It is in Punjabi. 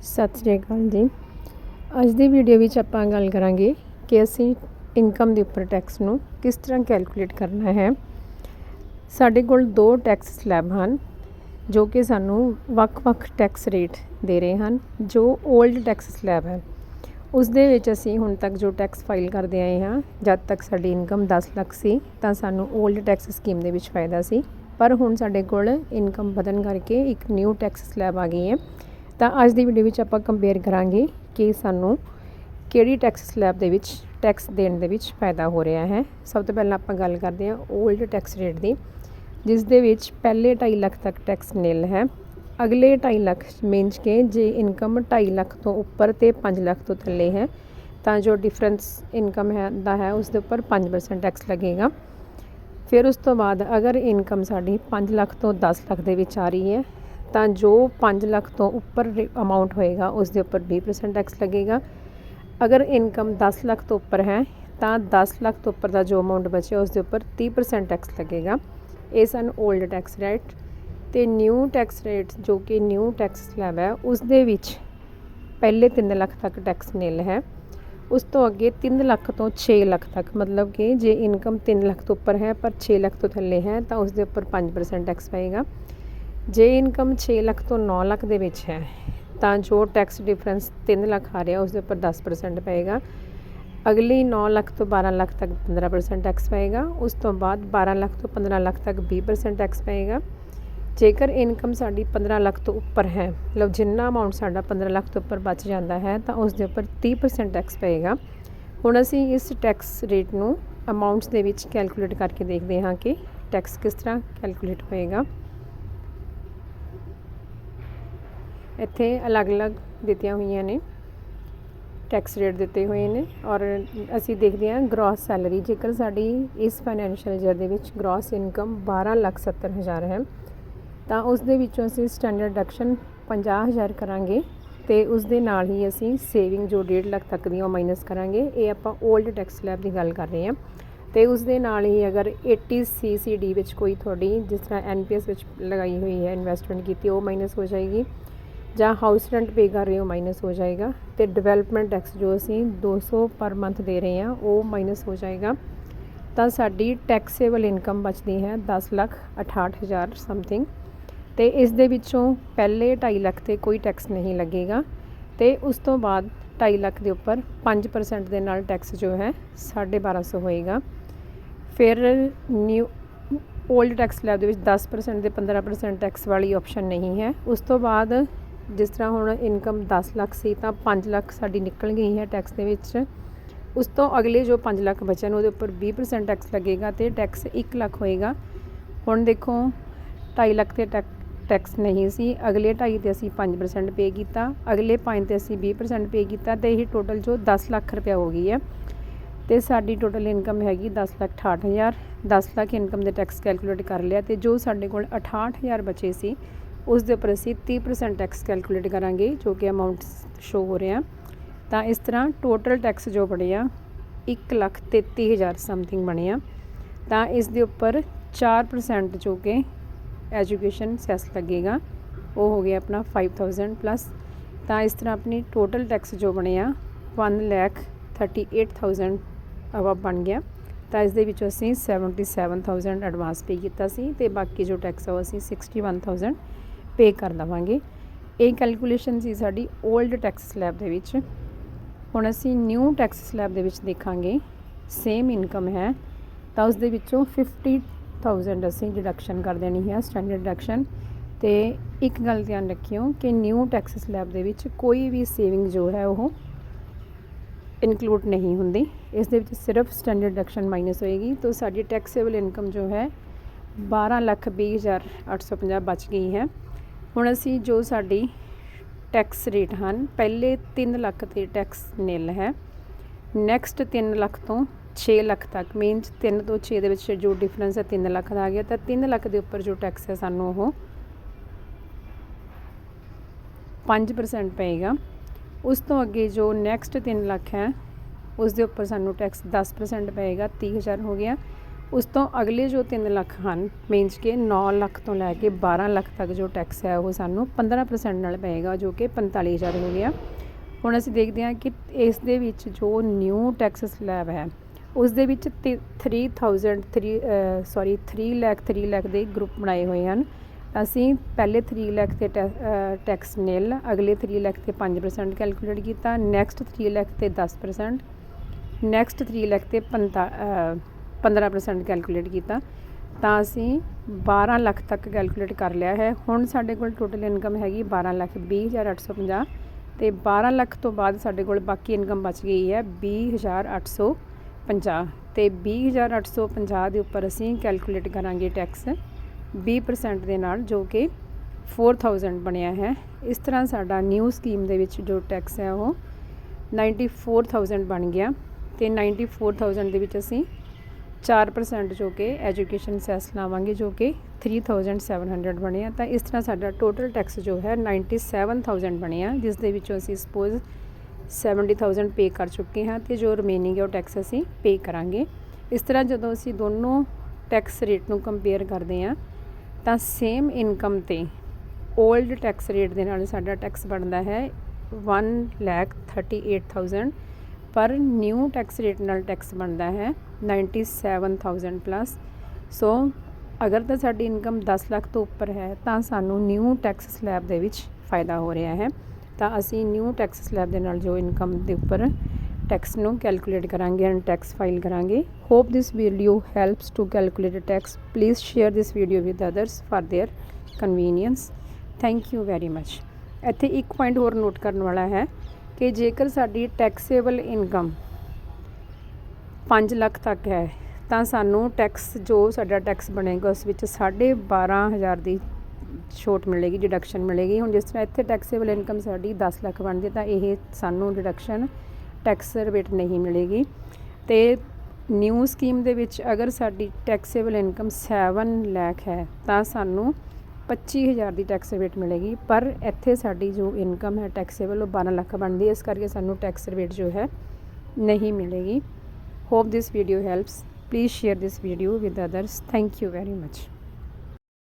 ਸਤਿ ਸ਼੍ਰੀ ਅਕਾਲ ਜੀ। ਅੱਜ ਦੀ ਵੀਡੀਓ ਵਿੱਚ ਆਪਾਂ ਗੱਲ ਕਰਾਂਗੇ ਕਿ ਅਸੀਂ ਇਨਕਮ ਦੇ ਉੱਪਰ ਟੈਕਸ ਨੂੰ ਕਿਸ ਤਰ੍ਹਾਂ ਕੈਲਕੂਲੇਟ ਕਰਨਾ ਹੈ। ਸਾਡੇ ਕੋਲ ਦੋ ਟੈਕਸ ਸਲੈਬ ਹਨ ਜੋ ਕਿ ਸਾਨੂੰ ਵੱਖ-ਵੱਖ ਟੈਕਸ ਰੇਟ ਦੇ ਰਹੇ ਹਨ। ਜੋ 올ਡ ਟੈਕਸ ਸਲੈਬ ਹੈ ਉਸ ਦੇ ਵਿੱਚ ਅਸੀਂ ਹੁਣ ਤੱਕ ਜੋ ਟੈਕਸ ਫਾਈਲ ਕਰਦੇ ਆਏ ਹਾਂ, ਜਦ ਤੱਕ ਸਾਡੀ ਇਨਕਮ 10 ਲੱਖ ਸੀ ਤਾਂ ਸਾਨੂੰ 올ਡ ਟੈਕਸ ਸਕੀਮ ਦੇ ਵਿੱਚ ਫਾਇਦਾ ਸੀ, ਪਰ ਹੁਣ ਸਾਡੇ ਕੋਲ ਇਨਕਮ ਵਧਣ ਕਰਕੇ ਇੱਕ ਨਿਊ ਟੈਕਸ ਸਲੈਬ ਆ ਗਈ ਹੈ। ਤਾਂ ਅੱਜ ਦੀ ਵੀਡੀਓ ਵਿੱਚ ਆਪਾਂ ਕੰਪੇਅਰ ਕਰਾਂਗੇ ਕਿ ਸਾਨੂੰ ਕਿਹੜੀ ਟੈਕਸ ਸਲੈਬ ਦੇ ਵਿੱਚ ਟੈਕਸ ਦੇਣ ਦੇ ਵਿੱਚ ਫਾਇਦਾ ਹੋ ਰਿਹਾ ਹੈ। ਸਭ ਤੋਂ ਪਹਿਲਾਂ ਆਪਾਂ ਗੱਲ ਕਰਦੇ ਹਾਂ 올ਡ ਟੈਕਸ ਰੇਟ ਦੀ, ਜਿਸ ਦੇ ਵਿੱਚ ਪਹਿਲੇ 2.5 ਲੱਖ ਤੱਕ ਟੈਕਸ ਨਿਲ ਹੈ। ਅਗਲੇ 2.5 ਲੱਖ ਮੀਨਸ ਕਿ ਜੇ ਇਨਕਮ 2.5 ਲੱਖ ਤੋਂ ਉੱਪਰ ਤੇ 5 ਲੱਖ ਤੋਂ ਥੱਲੇ ਹੈ ਤਾਂ ਜੋ ਡਿਫਰੈਂਸ ਇਨਕਮ ਹੈ ਉਸ ਦੇ ਉੱਪਰ 5% ਟੈਕਸ ਲੱਗੇਗਾ। ਫਿਰ ਉਸ ਤੋਂ ਬਾਅਦ ਅਗਰ ਇਨਕਮ ਸਾਡੀ 5 ਲੱਖ ਤੋਂ 10 ਲੱਖ ਦੇ ਵਿੱਚ ਆ ਰਹੀ ਹੈ ਤਾਂ ਜੋ 5 ਲੱਖ ਤੋਂ ਉੱਪਰ ਅਮਾਊਂਟ ਹੋਏਗਾ ਉਸ ਦੇ ਉੱਪਰ 20% ਟੈਕਸ ਲੱਗੇਗਾ। ਅਗਰ ਇਨਕਮ 10 ਲੱਖ ਤੋਂ ਉੱਪਰ ਹੈ ਤਾਂ 10 ਲੱਖ ਤੋਂ ਉੱਪਰ ਦਾ ਜੋ ਅਮਾਊਂਟ ਬਚਿਆ ਉਸ ਦੇ ਉੱਪਰ 30% ਟੈਕਸ ਲੱਗੇਗਾ। ਇਹ ਸਨ 올ਡ ਟੈਕਸ ਰੇਟ। ਤੇ ਨਿਊ ਟੈਕਸ ਰੇਟ ਜੋ ਕਿ ਨਿਊ ਟੈਕਸ ਸਲੈਬ ਹੈ ਉਸ ਦੇ ਵਿੱਚ ਪਹਿਲੇ 3 ਲੱਖ ਤੱਕ ਟੈਕਸ ਨਿਲ ਹੈ। ਉਸ ਤੋਂ ਅੱਗੇ 3 ਲੱਖ ਤੋਂ 6 ਲੱਖ ਤੱਕ, ਮਤਲਬ ਕਿ ਜੇ ਇਨਕਮ 3 ਲੱਖ ਤੋਂ ਉੱਪਰ ਹੈ ਪਰ 6 ਲੱਖ ਤੋਂ ਥੱਲੇ ਹੈ ਤਾਂ ਉਸ ਦੇ ਉੱਪਰ 5% ਟੈਕਸ ਪਏਗਾ। ਜੇ ਇਨਕਮ 6 ਲੱਖ ਤੋਂ 9 ਲੱਖ ਦੇ ਵਿੱਚ ਹੈ ਤਾਂ ਜੋ ਟੈਕਸ ਡਿਫਰੈਂਸ 3 ਲੱਖ ਆ ਰਿਹਾ ਉਸ ਦੇ ਉੱਪਰ 10% ਪਏਗਾ। ਅਗਲੀ 9 ਲੱਖ ਤੋਂ 12 ਲੱਖ ਤੱਕ 15% ਟੈਕਸ ਪਏਗਾ। ਉਸ ਤੋਂ ਬਾਅਦ 12 ਲੱਖ ਤੋਂ 15 ਲੱਖ ਤੱਕ 20% ਟੈਕਸ ਪਏਗਾ। ਜੇਕਰ ਇਨਕਮ ਸਾਡੀ 15 ਲੱਖ ਤੋਂ ਉੱਪਰ ਹੈ, ਮਤਲਬ ਜਿੰਨਾ ਅਮਾਊਂਟ ਸਾਡਾ 15 ਲੱਖ ਤੋਂ ਉੱਪਰ ਬਚ ਜਾਂਦਾ ਹੈ ਤਾਂ ਉਸ ਦੇ ਉੱਪਰ 30% ਟੈਕਸ ਪਏਗਾ। ਹੁਣ ਅਸੀਂ ਇਸ ਟੈਕਸ ਰੇਟ ਨੂੰ ਅਮਾਊਂਟਸ ਦੇ ਵਿੱਚ ਕੈਲਕੂਲੇਟ ਕਰਕੇ ਦੇਖਦੇ ਹਾਂ ਕਿ ਟੈਕਸ ਕਿਸ ਤਰ੍ਹਾਂ ਕੈਲਕੂਲੇਟ ਹੋਏਗਾ। ਇੱਥੇ ਅਲੱਗ-ਅਲੱਗ ਦਿੱਤੀਆਂ ਹੋਈਆਂ ਨੇ ਟੈਕਸ ਰੇਟ ਦਿੱਤੇ ਹੋਏ ਨੇ ਔਰ ਅਸੀਂ ਦੇਖਦੇ ਹਾਂ ਗ੍ਰੋਸ ਸੈਲਰੀ। ਜੇਕਰ ਸਾਡੀ ਇਸ ਫਾਈਨੈਂਸ਼ੀਅਲ ਈਅਰ ਦੇ ਵਿੱਚ ਗ੍ਰੋਸ ਇਨਕਮ 12,70,000 ਹੈ ਤਾਂ ਉਸ ਦੇ ਵਿੱਚੋਂ ਅਸੀਂ ਸਟੈਂਡਰਡ ਡਿਡਕਸ਼ਨ 50,000 ਕਰਾਂਗੇ ਅਤੇ ਉਸ ਦੇ ਨਾਲ ਹੀ ਅਸੀਂ ਸੇਵਿੰਗ ਜੋ 1.5 ਲੱਖ ਤੱਕ ਦੀ ਉਹ ਮਾਈਨਸ ਕਰਾਂਗੇ। ਇਹ ਆਪਾਂ 올ਡ ਟੈਕਸ ਸਲੈਬ ਦੀ ਗੱਲ ਕਰ ਰਹੇ ਹਾਂ। ਅਤੇ ਉਸ ਦੇ ਨਾਲ ਹੀ ਅਗਰ 80 CCD ਵਿੱਚ ਕੋਈ ਤੁਹਾਡੀ ਜਿਸ ਤਰ੍ਹਾਂ NPS ਵਿੱਚ ਲਗਾਈ ਹੋਈ ਹੈ, ਇਨਵੈਸਟਮੈਂਟ ਕੀਤੀ, ਉਹ ਮਾਈਨਸ ਹੋ ਜਾਏਗੀ, ਜਾਂ ਹਾਊਸ ਰੈਂਟ ਪੇ ਕਰ ਰਹੇ ਹੋ ਮਾਈਨਸ ਹੋ ਜਾਏਗਾ। ਅਤੇ ਡਿਵੈਲਪਮੈਂਟ ਟੈਕਸ ਜੋ ਅਸੀਂ 200 ਪਰ ਮੰਥ ਦੇ ਰਹੇ ਹਾਂ ਉਹ ਮਾਈਨਸ ਹੋ ਜਾਏਗਾ। ਤਾਂ ਸਾਡੀ ਟੈਕਸੇਬਲ ਇਨਕਮ ਬਚਦੀ ਹੈ 10,68,000 ਸਮਥਿੰਗ। ਅਤੇ ਇਸ ਦੇ ਵਿੱਚੋਂ ਪਹਿਲੇ 2.5 ਲੱਖ 'ਤੇ ਕੋਈ ਟੈਕਸ ਨਹੀਂ ਲੱਗੇਗਾ ਅਤੇ ਉਸ ਤੋਂ ਬਾਅਦ 2.5 ਲੱਖ ਦੇ ਉੱਪਰ 5% ਦੇ ਨਾਲ ਟੈਕਸ ਜੋ ਹੈ 1250 ਹੋਏਗਾ। ਫਿਰ ਨਿਊ 올ਡ ਟੈਕਸ ਸਲੈਬ ਦੇ ਵਿੱਚ 10% ਦੇ 15% ਟੈਕਸ ਵਾਲੀ ਆਪਸ਼ਨ ਨਹੀਂ ਹੈ। ਉਸ ਤੋਂ ਬਾਅਦ ਜਿਸ ਤਰ੍ਹਾਂ ਹੁਣ ਇਨਕਮ 10 ਲੱਖ ਸੀ ਤਾਂ 5 ਲੱਖ ਸਾਡੀ ਨਿਕਲ ਗਈ ਹੈ ਟੈਕਸ ਦੇ ਵਿੱਚ। ਉਸ ਤੋਂ ਅਗਲੇ ਜੋ 5 ਲੱਖ ਬਚਣ ਉਹਦੇ ਉੱਪਰ 20% ਟੈਕਸ ਲੱਗੇਗਾ ਅਤੇ ਟੈਕਸ 1 ਲੱਖ ਹੋਏਗਾ। ਹੁਣ ਦੇਖੋ 2.5 ਲੱਖ 'ਤੇ ਟੈਕਸ ਨਹੀਂ ਸੀ, ਅਗਲੇ 2.5 'ਤੇ ਅਸੀਂ 5% ਪੇ ਕੀਤਾ, ਅਗਲੇ 5 'ਤੇ ਅਸੀਂ 20% ਪੇ ਕੀਤਾ ਅਤੇ ਇਹ ਟੋਟਲ ਜੋ 10 ਲੱਖ ਰੁਪਇਆ ਹੋ ਗਈ ਹੈ। ਅਤੇ ਸਾਡੀ ਟੋਟਲ ਇਨਕਮ ਹੈਗੀ 10,68,000। 10 ਲੱਖ ਇਨਕਮ ਦੇ ਟੈਕਸ ਕੈਲਕੂਲੇਟ ਕਰ ਲਿਆ ਅਤੇ ਜੋ ਸਾਡੇ ਕੋਲ 68,000 ਬਚੇ ਸੀ ਉਸ ਦੇ ਉੱਪਰ ਅਸੀਂ 30% ਟੈਕਸ ਕੈਲਕੂਲੇਟ ਕਰਾਂਗੇ ਜੋ ਕਿ ਅਮਾਊਂਟ ਸ਼ੋ ਹੋ ਰਿਹਾ। ਤਾਂ ਇਸ ਤਰ੍ਹਾਂ ਟੋਟਲ ਟੈਕਸ ਜੋ ਬਣਿਆ 1,33,000 ਸਮਥਿੰਗ ਬਣਿਆ। ਤਾਂ ਇਸ ਦੇ ਉੱਪਰ 4% ਜੋ ਕਿ ਐਜੂਕੇਸ਼ਨ ਸੈਸ ਲੱਗੇਗਾ, ਉਹ ਹੋ ਗਿਆ ਆਪਣਾ 5,000 ਪਲੱਸ। ਤਾਂ ਇਸ ਤਰ੍ਹਾਂ ਆਪਣੀ ਟੋਟਲ ਟੈਕਸ ਜੋ ਬਣਿਆ 1,38,000 ਅਬਵ ਬਣ ਗਿਆ। ਤਾਂ ਇਸ ਦੇ ਵਿੱਚੋਂ ਅਸੀਂ 77,000 ਐਡਵਾਂਸ ਪੇ ਕੀਤਾ ਸੀ ਅਤੇ ਬਾਕੀ ਜੋ ਟੈਕਸ ਆ ਉਹ ਅਸੀਂ 61,000 ਪੇ ਕਰ ਦੇਵਾਂਗੇ। ਇਹ ਕੈਲਕੂਲੇਸ਼ਨ ਸੀ ਸਾਡੀ 올ਡ ਟੈਕਸ ਸਲੈਬ ਦੇ ਵਿੱਚ। ਹੁਣ ਅਸੀਂ ਨਿਊ ਟੈਕਸ ਸਲੈਬ ਦੇ ਵਿੱਚ ਦੇਖਾਂਗੇ। ਸੇਮ ਇਨਕਮ ਹੈ ਤਾਂ ਉਸ ਦੇ ਵਿੱਚੋਂ 50,000 ਅਸੀਂ ਡਿਡਕਸ਼ਨ ਕਰ ਦੇਣੀ ਹੈ ਸਟੈਂਡਰਡ ਡਿਡਕਸ਼ਨ। ਅਤੇ ਇੱਕ ਗੱਲ ਧਿਆਨ ਰੱਖਿਓ ਕਿ ਨਿਊ ਟੈਕਸ ਸਲੈਬ ਦੇ ਵਿੱਚ ਕੋਈ ਵੀ ਸੇਵਿੰਗ ਜੋ ਹੈ ਉਹ ਇਨਕਲੂਡ ਨਹੀਂ ਹੁੰਦੀ। ਇਸ ਦੇ ਵਿੱਚ ਸਿਰਫ ਸਟੈਂਡਰਡ ਡਿਡਕਸ਼ਨ ਮਾਈਨਸ ਹੋਏਗੀ। ਤਾਂ ਸਾਡੀ ਟੈਕਸੇਬਲ ਇਨਕਮ ਜੋ ਹੈ 12,20,850 ਬਚ ਗਈ ਹੈ। ਹੁਣ ਅਸੀਂ ਜੋ ਸਾਡੀ ਟੈਕਸ ਰੇਟ ਹਨ, ਪਹਿਲੇ 3 ਲੱਖ 'ਤੇ ਟੈਕਸ ਨਿਲ ਹੈ, ਨੈਕਸਟ 3 ਲੱਖ ਤੋਂ 6 ਲੱਖ ਤੱਕ ਮੀਨਸ 3 ਤੋਂ 6 ਦੇ ਵਿੱਚ ਜੋ ਡਿਫਰੈਂਸ ਹੈ 3 ਲੱਖ ਦਾ ਆ ਗਿਆ। ਤਾਂ 3 ਲੱਖ ਦੇ ਉੱਪਰ ਜੋ ਟੈਕਸ ਹੈ ਸਾਨੂੰ ਉਹ 5% ਪਏਗਾ। ਉਸ ਤੋਂ ਅੱਗੇ ਜੋ ਨੈਕਸਟ 3 ਲੱਖ ਹੈ ਉਸ ਦੇ ਉੱਪਰ ਸਾਨੂੰ ਟੈਕਸ 10% ਪਏਗਾ, 30,000 ਹੋ ਗਿਆ। ਉਸ ਤੋਂ ਅਗਲੇ ਜੋ 3 ਲੱਖ ਹਨ, ਮੀਨਸ ਕਿ 9 ਲੱਖ ਤੋਂ ਲੈ ਕੇ 12 ਲੱਖ ਤੱਕ ਜੋ ਟੈਕਸ ਹੈ ਉਹ ਸਾਨੂੰ 15% ਨਾਲ ਪਏਗਾ, ਜੋ ਕਿ 45,000 ਹੋ ਗਿਆ। ਹੁਣ ਅਸੀਂ ਦੇਖਦੇ ਹਾਂ ਕਿ ਇਸ ਦੇ ਵਿੱਚ ਜੋ ਨਿਊ ਟੈਕਸ ਸਲੈਬ ਹੈ ਉਸ ਦੇ ਵਿੱਚ 3 ਲੱਖ ਦੇ ਗਰੁੱਪ ਬਣਾਏ ਹੋਏ ਹਨ। ਅਸੀਂ ਪਹਿਲੇ 3 ਲੱਖ ਤੇ ਟੈਕਸ ਨਿਲ, ਅਗਲੇ 3 ਲੱਖ ਤੇ 5% ਕੈਲਕੂਲੇਟ ਕੀਤਾ, ਨੈਕਸਟ 3 ਲੱਖ ਤੇ 10%, ਨੈਕਸਟ 3 ਲੱਖ ਤੇ 15% ਕੈਲਕੂਲੇਟ ਕੀਤਾ, ਤਾਂ ਅਸੀਂ 12 ਲੱਖ ਤੱਕ ਕੈਲਕੂਲੇਟ ਕਰ ਲਿਆ ਹੈ। ਹੁਣ ਸਾਡੇ ਕੋਲ ਟੋਟਲ ਇਨਕਮ ਹੈਗੀ 12,20,850 ਤੇ 12 ਲੱਖ ਤੋਂ ਬਾਅਦ ਸਾਡੇ ਕੋਲ ਬਾਕੀ ਇਨਕਮ ਬਚ ਗਈ ਹੈ 20,850 ਤੇ 20,850 ਦੇ ਉੱਪਰ ਅਸੀਂ ਕੈਲਕੂਲੇਟ ਕਰਾਂਗੇ ਟੈਕਸ 20% ਦੇ ਨਾਲ, ਜੋ ਕਿ 4,000 ਬਣਿਆ ਹੈ। ਇਸ ਤਰ੍ਹਾਂ ਸਾਡਾ ਨਿਊ ਸਕੀਮ ਦੇ ਵਿੱਚ ਜੋ ਟੈਕਸ ਹੈ ਉਹ 94,000 ਬਣ ਗਿਆ ਤੇ 94,000 ਦੇ ਵਿੱਚ ਅਸੀਂ 4% ਜੋ ਕਿ ਐਜੂਕੇਸ਼ਨ ਸੈਸ ਲਾਵਾਂਗੇ, ਜੋ ਕਿ 3,700 ਬਣਿਆ। ਤਾਂ ਇਸ ਤਰ੍ਹਾਂ ਸਾਡਾ ਟੋਟਲ ਟੈਕਸ ਜੋ ਹੈ 97,000 ਬਣਿਆ, ਜਿਸ ਦੇ ਵਿੱਚੋਂ ਅਸੀਂ ਸਪੋਜ਼ 70,000 ਪੇ ਕਰ ਚੁੱਕੇ ਹਾਂ ਤੇ ਜੋ ਰਿਮੇਨਿੰਗ ਹੈ ਉਹ ਟੈਕਸ ਅਸੀਂ ਪੇ ਕਰਾਂਗੇ। ਇਸ ਤਰ੍ਹਾਂ ਜਦੋਂ ਅਸੀਂ ਦੋਨੋਂ ਟੈਕਸ ਰੇਟ ਨੂੰ ਕੰਪੇਅਰ ਕਰਦੇ ਹਾਂ ਤਾਂ ਸੇਮ ਇਨਕਮ ਤੇ ਓਲਡ ਟੈਕਸ ਰੇਟ ਦੇ ਨਾਲ ਸਾਡਾ ਟੈਕਸ ਬਣਦਾ ਹੈ 1,38,000, ਪਰ ਨਿਊ ਟੈਕਸ ਰੇਟ ਨਾਲ ਟੈਕਸ ਬਣਦਾ ਹੈ 97,000 ਪਲੱਸ। ਸੋ ਅਗਰ ਤਾਂ ਸਾਡੀ ਇਨਕਮ 10 ਲੱਖ ਤੋਂ ਉੱਪਰ ਹੈ ਤਾਂ ਸਾਨੂੰ ਨਿਊ ਟੈਕਸ ਸਲੈਬ ਦੇ ਵਿੱਚ ਫਾਇਦਾ ਹੋ ਰਿਹਾ ਹੈ। ਤਾਂ ਅਸੀਂ ਨਿਊ ਟੈਕਸ ਸਲੈਬ ਦੇ ਨਾਲ ਜੋ ਇਨਕਮ ਦੇ ਉੱਪਰ ਟੈਕਸ ਨੂੰ ਕੈਲਕੂਲੇਟ ਕਰਾਂਗੇ ਐਂਡ ਟੈਕਸ ਫਾਈਲ ਕਰਾਂਗੇ। Hope this video helps to calculate tax. Please share this video with others for their convenience. Thank you very much. ਇੱਥੇ ਇੱਕ ਪੁਆਇੰਟ ਹੋਰ ਨੋਟ ਕਰਨ ਵਾਲਾ ਹੈ ਕਿ ਜੇਕਰ ਸਾਡੀ ਟੈਕਸੇਬਲ ਇਨਕਮ 5 ਲੱਖ ਤੱਕ ਹੈ ਤਾਂ ਸਾਨੂੰ ਟੈਕਸ ਜੋ ਸਾਡਾ ਟੈਕਸ ਬਣੇਗਾ ਉਸ ਵਿੱਚ 12,500 ਦੀ ਛੋਟ ਮਿਲੇਗੀ, ਡਿਡਕਸ਼ਨ ਮਿਲੇਗੀ। ਹੁਣ ਜਿਸ ਤਰ੍ਹਾਂ ਇੱਥੇ ਟੈਕਸੇਬਲ ਇਨਕਮ ਸਾਡੀ 10 ਲੱਖ ਬਣਦੀ ਤਾਂ ਇਹ ਸਾਨੂੰ ਡਿਡਕਸ਼ਨ ਟੈਕਸ ਰਿਬੇਟ ਨਹੀਂ ਮਿਲੇਗੀ। ਤੇ ਨਿਊ ਸਕੀਮ ਦੇ ਵਿੱਚ ਅਗਰ ਸਾਡੀ ਟੈਕਸੇਬਲ ਇਨਕਮ 7 ਲੱਖ ਹੈ ਤਾਂ ਸਾਨੂੰ 25,000 ਦੀ ਟੈਕਸ ਰਿਬੇਟ ਮਿਲੇਗੀ, ਪਰ ਇੱਥੇ ਸਾਡੀ ਜੋ ਇਨਕਮ ਹੈ ਟੈਕਸੇਬਲ ਉਹ 12 ਲੱਖ ਬਣਦੀ ਹੈ, ਇਸ ਕਰਕੇ ਸਾਨੂੰ ਟੈਕਸ ਰਿਬੇਟ ਜੋ ਹੈ ਨਹੀਂ ਮਿਲੇਗੀ। Hop this video helps. Please share this video with others. Thank you very much.